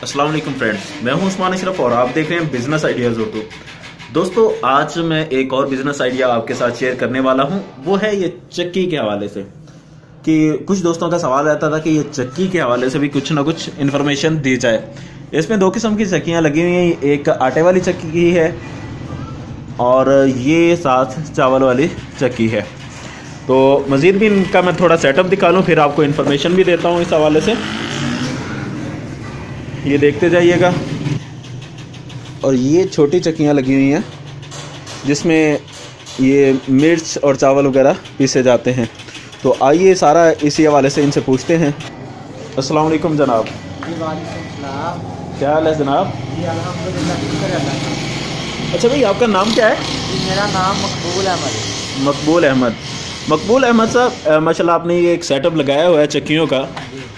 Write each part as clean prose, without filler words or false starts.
अस्सलाम वालेकुम फ्रेंड्स, मैं हूं उस्मान अशरफ और आप देख रहे हैं बिजनेस आइडियाज उर्दू। दोस्तों, आज मैं एक और बिजनेस आइडिया आपके साथ शेयर करने वाला हूं। वो है ये चक्की के हवाले से कि कुछ दोस्तों का सवाल रहता था कि ये चक्की के हवाले से भी कुछ ना कुछ इन्फॉर्मेशन दी जाए। इसमें दो किस्म की चक्कियाँ लगी हुई हैं, एक आटे वाली चक्की की है और ये साथ चावल वाली चक्की है। तो मज़ीद भी इनका मैं थोड़ा सेटअप दिखा लूँ, फिर आपको इन्फॉर्मेशन भी देता हूँ इस हवाले से। ये देखते जाइएगा। और ये छोटी चक्कियाँ लगी हुई हैं जिसमें ये मिर्च और चावल वगैरह पीसे जाते हैं। तो आइए सारा इसी हवाले से इनसे पूछते हैं। अस्सलाम वालेकुम जनाब। क्या हाल है जनाब? अच्छा भाई, आपका नाम क्या है? मेरा नाम मकबूल अहमद। मकबूल अहमद। मकबूल अहमद साहब, माशाल्लाह आपने ये एक सेटअप लगाया हुआ है चक्कियों का,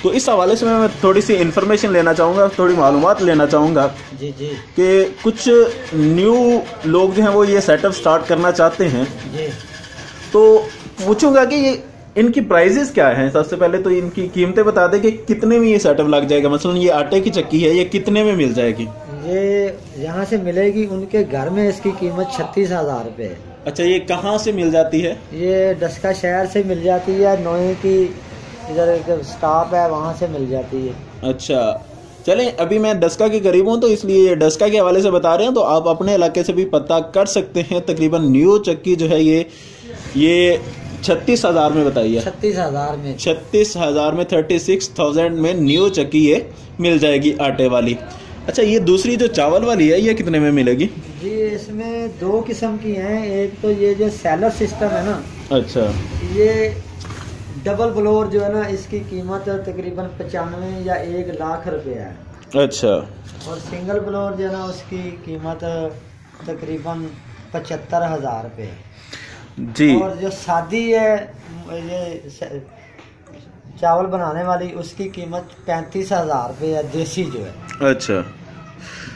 तो इस हवाले से मैं थोड़ी सी इन्फॉर्मेशन लेना चाहूँगा, थोड़ी मालूमात लेना चाहूँगा जी कि कुछ न्यू लोग जो हैं वो ये सेटअप स्टार्ट करना चाहते हैं जी। तो पूछूंगा कि ये इनकी प्राइजेस क्या हैं। सबसे पहले तो इनकी कीमतें बता दें कि कितने में ये सेटअप लग जाएगा। मसलन ये आटे की चक्की है, ये कितने में मिल जाएगी? ये यहाँ से मिलेगी, उनके घर में इसकी कीमत 36,000 रुपये है। अच्छा, ये कहाँ से मिल जाती है? ये डस्का शहर से मिल जाती है, नोए की इधर एक स्टॉप है वहाँ से मिल जाती है। अच्छा चलें, अभी मैं डस्का के करीब हूँ तो इसलिए डस्का के हवाले से बता रहे हैं, तो आप अपने इलाके से भी पता कर सकते हैं। तकरीबन न्यू चक्की जो है ये 36,000 में बताइए। 36,000 में 36,000 में 36,000 में न्यू चक्की ये मिल जाएगी आटे वाली। अच्छा, ये दूसरी जो चावल वाली है ये कितने में मिलेगी? जी, इसमें दो किस्म की हैं। एक तो ये जो सेलर सिस्टम है ना, अच्छा, ये डबल ब्लोर जो है ना, इसकी कीमत तकरीबन 95 या 1 लाख रुपए है। अच्छा। और सिंगल ब्लोर जो है ना, उसकी कीमत तकरीबन 75,000 रुपये जी। और जो सादी है ये चावल बनाने वाली, उसकी कीमत 35,000 रुपये है, देसी जो है। अच्छा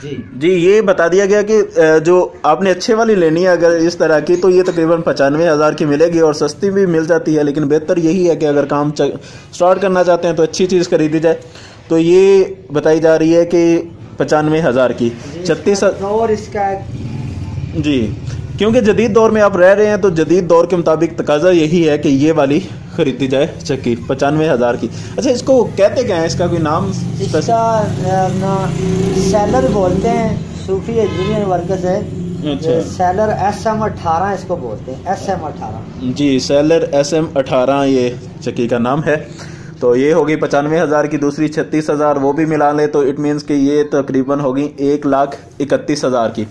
जी, ये बता दिया गया कि जो आपने अच्छे वाली लेनी है अगर इस तरह की, तो ये तकरीबन 95,000 की मिलेगी और सस्ती भी मिल जाती है। लेकिन बेहतर यही है कि अगर काम स्टार्ट करना चाहते हैं तो अच्छी चीज़ खरीदी जाए। तो ये बताई जा रही है कि 95,000 की 36 और इसका जी। क्योंकि जदीद दौर में आप रह रहे हैं तो जदीद दौर के मुताबिक तकाजा यही है कि ये वाली खरीदी जाए चक्की 95,000 की। अच्छा, इसको कहते क्या है? इसका कोई नाम? इसका सेलर बोलते हैं, सूफी यूनियन वर्कर्स है। अच्छा, सेलर SM18 इसको बोलते हैं, SM18 जी। सेलर SM18 ये चक्की का नाम है। तो ये होगी 95,000 की। दूसरी 36,000 वो भी मिला ले तो इट मीन्स कि ये तकरीबन होगी 1,31,000 की।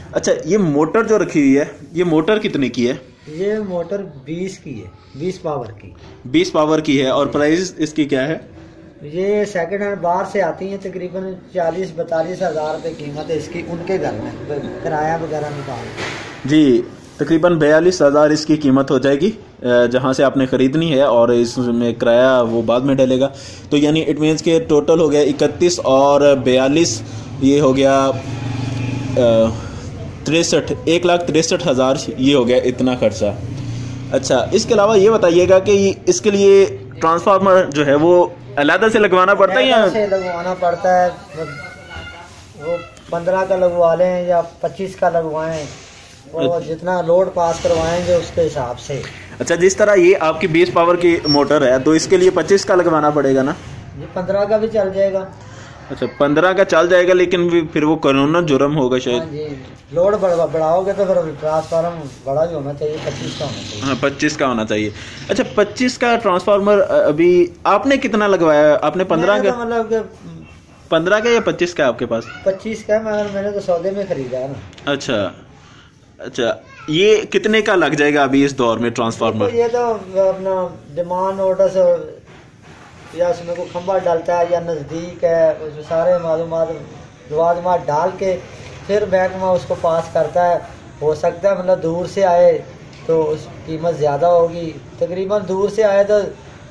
अच्छा, ये मोटर जो रखी हुई है, ये मोटर कितने की है? ये मोटर 20 की है, 20 पावर की। 20 पावर की है। और प्राइस इसकी क्या है? ये सेकंड हैंड बाहर से आती हैं, तकरीबन 40-42 हज़ार रुपये कीमत है इसकी, उनके घर में किराया वगैरह निकाल। जी, तकरीबन 42,000 इसकी कीमत हो जाएगी जहाँ से आपने ख़रीदनी है, और इसमें किराया वो बाद में डलेगा। तो यानी इट मीन्स के टोटल हो गया 31 और 42, ये हो गया 1,63,000 ये हो गया इतना खर्चा। अच्छा, इसके अलावा ये बताइएगा कि इसके लिए ट्रांसफार्मर जो है वो अलग से लगवाना पड़ता है या से लगवाना पड़ता है? वो 15 का लगवा लें या 25 का लगवाएं, और जितना लोड पास करवाएंगे उसके हिसाब से। अच्छा, जिस तरह ये आपकी 20 पावर की मोटर है तो इसके लिए 25 का लगवाना पड़ेगा ना? ये 15 का भी चल जाएगा। अच्छा, 15 का चल जाएगा, लेकिन फिर वो कानूनन जुर्म होगा शायद। हाँ जी, लोड बढ़ाओगे तो फिर ट्रांसफार्मर बड़ा ही होना चाहिए, 25 का होना चाहिए। हाँ, 25 का होना चाहिए। अच्छा, 25 का ट्रांसफार्मर अभी आपने कितना लगवाया? आपने 15 का? मतलब 15 का या 25 का आपके पास? 25 का, मगर मैंने तो सौदे में खरीदा है ना। अच्छा, ये कितने का लग जाएगा अभी इस दौर में ट्रांसफार्मर? ये तो अपना डिमांड नोटिस या उसमें कोई खंबा डालता है या नज़दीक है, उसमें सारे मालूमात डाल के फिर महकमा उसको पास करता है। हो सकता है मतलब दूर से आए तो उस कीमत ज़्यादा होगी, तकरीबन दूर से आए तो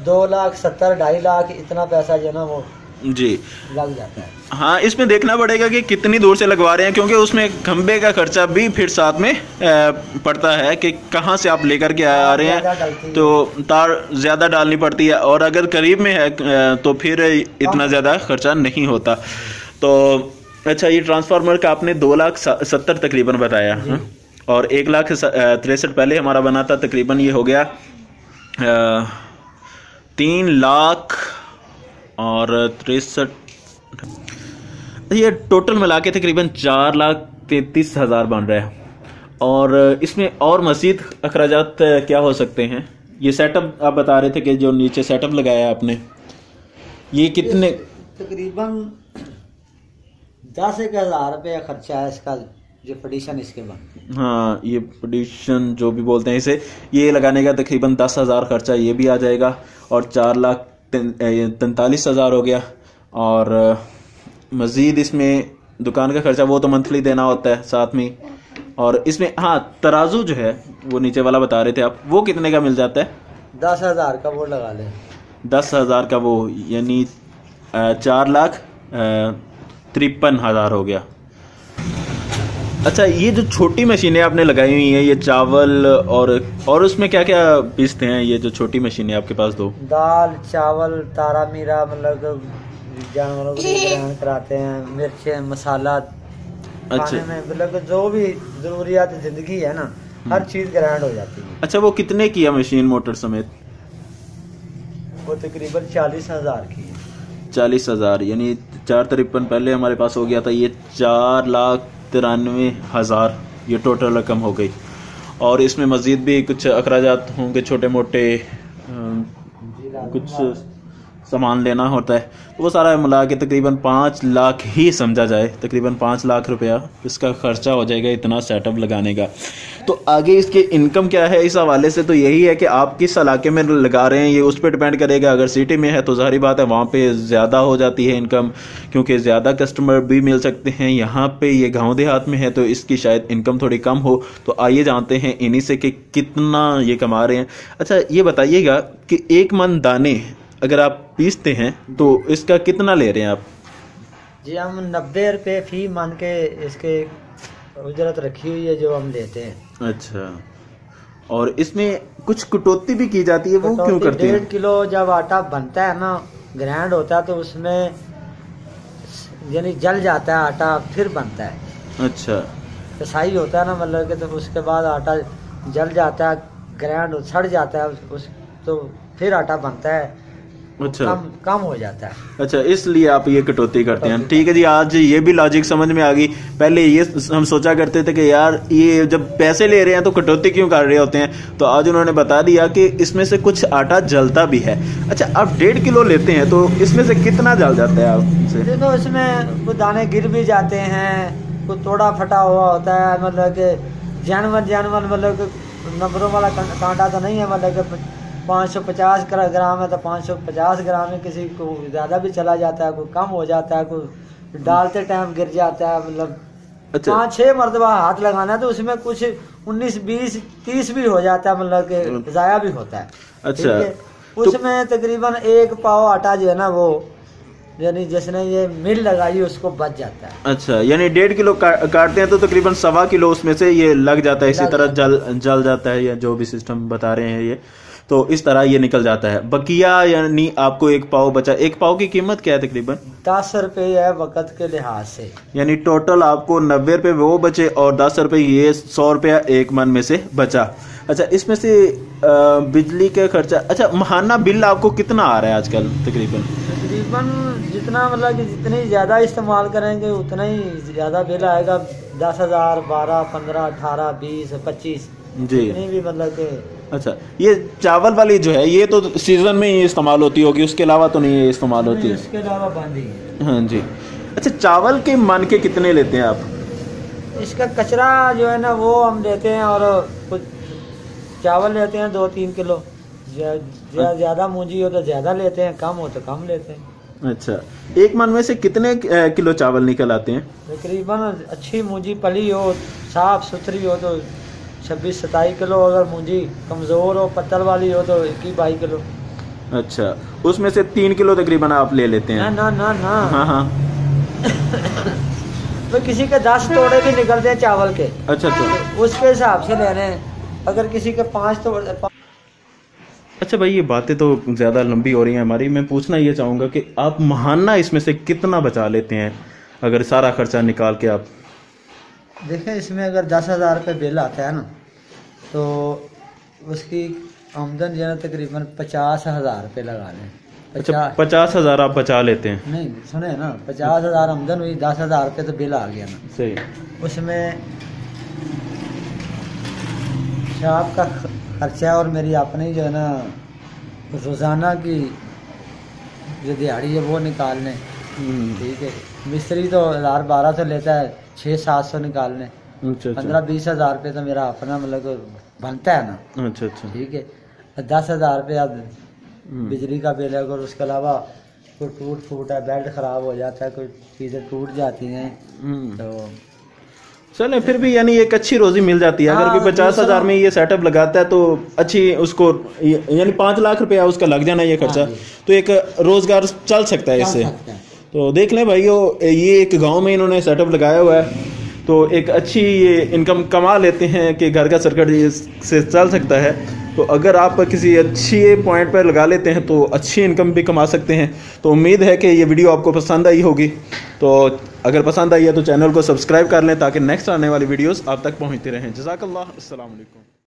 2,70,000 2.5 लाख इतना पैसा जो ना वो जी लग जाता है। हाँ, इसमें देखना पड़ेगा कि कितनी दूर से लगवा रहे हैं, क्योंकि उसमें खंबे का खर्चा भी फिर साथ में पड़ता है कि कहाँ से आप लेकर के आ रहे हैं, तो तार ज़्यादा डालनी पड़ती है, और अगर करीब में है तो फिर इतना ज़्यादा खर्चा नहीं होता। तो अच्छा, ये ट्रांसफार्मर का आपने 2,70,000 तकरीबन बताया, हाँ? और 1,63,000 पहले हमारा बना था, तकरीबन ये हो गया 3 लाख और 63, ये टोटल मिला के तकरीबन 4,33,000 बन रहा है। और इसमें और मज़ीद अखराजात क्या हो सकते हैं? ये सेटअप आप बता रहे थे कि जो नीचे सेटअप लगाया आपने, ये कितने? तकरीबन 10,000 रुपये खर्चा है इसका, जो पटिशन इसके बाद। हाँ, ये पटिशन जो भी बोलते हैं इसे, ये लगाने का तकरीबन 10,000 खर्चा ये भी आ जाएगा, और 4,43,000 हो गया। और मज़ीद इसमें दुकान का खर्चा वो तो मंथली देना होता है साथ में। और इसमें हाँ, तराजू जो है वो नीचे वाला बता रहे थे आप, वो कितने का मिल जाता है? 10,000 का वो लगा लें। 10,000 का वो, यानी 4,53,000 हो गया। अच्छा, ये जो छोटी मशीनें आपने लगाई हुई हैं, ये चावल और उसमें क्या क्या पीसते हैं? ये जो छोटी मशीनें आपके पास दो, दाल, चावल, तारा मीरा, मतलब जानवरों को ग्रहण कराते हैं, मिर्च, मसाला, अच्छा, खाने में मतलब जो भी जरूरियात जिंदगी है ना, हर चीज ग्रहण हो जाती है। अच्छा, वो कितने की है मशीन मोटर समेत? वो तकरीबन 40,000 की है। 40,000, यानी 4,53 पहले हमारे पास हो गया था, ये 4,93,000 ये टोटल रकम हो गई। और इसमें मज़ीद भी कुछ अखराजात होंगे, छोटे मोटे कुछ सामान लेना होता है, तो वो सारा मिला के तकरीबन 5 लाख ही समझा जाए, तकरीबन 5 लाख रुपया इसका खर्चा हो जाएगा इतना सेटअप लगाने का। तो आगे इसके इनकम क्या है इस हवाले से? तो यही है कि आप किस इलाके में लगा रहे हैं, ये उस पर डिपेंड करेगा। अगर सिटी में है तो ज़ाहिर बात है वहाँ पे ज़्यादा हो जाती है इनकम, क्योंकि ज़्यादा कस्टमर भी मिल सकते हैं। यहाँ पे ये गाँव देहात में है तो इसकी शायद इनकम थोड़ी कम हो। तो आइए जानते हैं इन्हीं से कि कितना ये कमा रहे हैं। अच्छा, ये बताइएगा कि 1 मन दाने अगर आप पीसते हैं तो इसका कितना ले रहे हैं आप? जी, हम 90 रुपये फी मान के इसके उजरत रखी हुई है जो हम लेते हैं। अच्छा, और इसमें कुछ कटौती भी की जाती है, वो क्यों करते हैं? 1.5 किलो जब आटा बनता है ना, ग्राइंड होता है, तो उसमें यानी जल जाता है आटा, फिर बनता है। अच्छा, कसाई होता है ना, मतलब कि तो उसके बाद आटा जल जाता है, ग्राइंड सड़ जाता है उस, तो फिर आटा बनता है। अच्छा, कम हो जाता है। अच्छा, इसलिए आप ये कटौती करते हैं। ठीक है जी, आज ये भी लॉजिक समझ में आ गई। पहले ये हम सोचा करते थे कि यार ये जब पैसे ले रहे हैं तो कटौती क्यों कर रहे होते हैं, तो आज उन्होंने बता दिया कि इसमें से कुछ आटा जलता भी है। अच्छा, आप 1.5 किलो लेते हैं तो इसमें से कितना जल जाता है आपसे? देखो, इसमें कुछ दाने गिर भी जाते हैं, कुछ थोड़ा फटा हुआ होता है, मतलब कि जानवर मतलब नंबरों वाला कांटा तो नहीं है, मतलब कि 550 ग्राम है तो 550 ग्राम में, किसी को ज़्यादा भी चला जाता है, कोई कम हो जाता है, कोई डालते टाइम गिर जाता है। मतलब अच्छा, 5-6 मरतबा हाथ लगाना है तो उसमें कुछ 19, 20, 30 भी हो जाता है, मतलब कि ज़ाया भी होता है। अच्छा, उसमें तकरीबन 1 पाव आटा जो है ना, वो यानी जिसने ये मिल लगाई उसको बच जाता है। अच्छा, यानी 1.5 किलो काटते हैं तो तकरीबन 1.25 किलो उसमें से ये लग जाता है, इसी तरह जल जाता है, या जो भी सिस्टम बता रहे हैं ये, तो इस तरह ये निकल जाता है। बकिया यानी आपको 1 पाव बचा। 1 पाव की कीमत क्या है? तकरीबन 10 रुपये है वक्त के लिहाज से, यानी टोटल आपको 90 रुपये वो बचे और 10 रुपये ये 100 रुपया 1 मन में से बचा। अच्छा, इसमें से बिजली का खर्चा, अच्छा माहाना बिल आपको कितना आ रहा है आजकल? तकरीबन जितना मतलब कि जितनी ज़्यादा इस्तेमाल करेंगे उतना ही ज़्यादा बिल आएगा। 10,000, 12, 15, 18, 20, 25 जी, भी मतलब कि। अच्छा, ये चावल वाली जो है ये तो सीजन में ही इस्तेमाल होती होगी, उसके अलावा तो नहीं इस्तेमाल होती है? उसके अलावा बंद ही है। हाँ जी। अच्छा, चावल के मन के कितने लेते हैं आप? इसका कचरा जो है ना वो हम लेते हैं, और कुछ चावल लेते हैं 2-3 किलो। ज़्यादा मूंजी हो तो ज़्यादा लेते हैं, कम हो तो कम लेते हैं। अच्छा, 1 मन में से कितने किलो चावल निकल आते हैं? तकरीबन अच्छी मूंजी पली हो, साफ सुथरी हो तो 26-27 किलो, अगर मूंजी कमज़ोर हो, पत्तल वाली हो तो 21-22 किलो। अच्छा, उसमें से 3 किलो तकरीबन आप ले लेते हैं? ना। हाँ हाँ। तो किसी के 10 तोड़े भी निकलते हैं चावल के। अच्छा, तो उसके हिसाब से ले रहे हैं। अगर किसी के 5 तोड़े। अच्छा भाई, ये बातें तो ज़्यादा लंबी हो रही हैं हमारी। मैं पूछना ये चाहूँगा कि आप महाना इसमें से कितना बचा लेते हैं? अगर सारा खर्चा निकाल के आप देखें, इसमें अगर 10,000 रुपये बिल आता है ना, तो उसकी आमदन जो है तकरीबन 50,000 रुपये लगा लें। अच्छा, 50,000 आप बचा लेते हैं? नहीं सुने ना, 50,000 आमदन हुई, 10,000 रुपये तो बिल आ गया ना। सही। उसमें शॉप का खर्चा और मेरी अपनी जो है ना रोज़ाना की जो दिहाड़ी है वो निकाल लें। ठीक है, मिस्त्री तो 1,000-1,200 लेता है, 600-700 निकालने। अच्छा, 15-20 हज़ार रुपये तो मेरा अपना मतलब बनता है ना। अच्छा अच्छा। ठीक है, 10,000 रुपये अब बिजली का बिल है, अगर उसके अलावा कोई टूट फूट है, बेल्ट ख़राब हो जाता है, कोई चीज़ें टूट जाती हैं, तो चले फिर भी यानी एक अच्छी रोजी मिल जाती है। अगर कोई 50,000 में ये सेटअप लगाता है तो अच्छी उसको यानी 5 लाख रुपया उसका लग जाना ये खर्चा, तो एक रोजगार चल सकता है इससे। तो देख लें भाइयों, ये एक गांव में इन्होंने सेटअप लगाया हुआ है, तो एक अच्छी ये इनकम कमा लेते हैं कि घर का सर्किट से चल सकता है। तो अगर आप किसी अच्छी पॉइंट पर लगा लेते हैं तो अच्छी इनकम भी कमा सकते हैं। तो उम्मीद है कि ये वीडियो आपको पसंद आई होगी। तो अगर पसंद आई है तो चैनल को सब्सक्राइब कर लें ताकि नेक्स्ट आने वाली वीडियोस आप तक पहुंचती रहें। जज़ाकल्लाह, अस्सलाम वालेकुम।